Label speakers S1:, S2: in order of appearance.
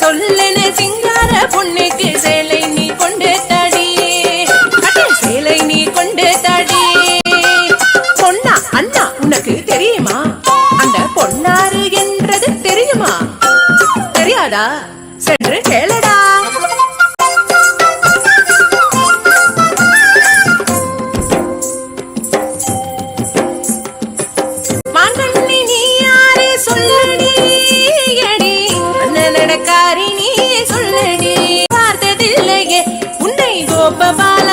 S1: சொல்லுன்னு சிங்கார பொண்ணுக்கு சேலை நீ கொண்டு தாடி, சேலை நீ கொண்டு தாடி. பொன்னா அண்ணா உனக்கு தெரியுமா? அந்த பொன்னாரு என்றது தெரியுமா? தெரியாதா? சென்று கேளடா. மாங்கண்ணி நீ யாரே சொல்லடி, அடி அண்ணன் நடக்காரி நீ சொல்லடி. பார்த்ததில்லையே உன்னை கோபபால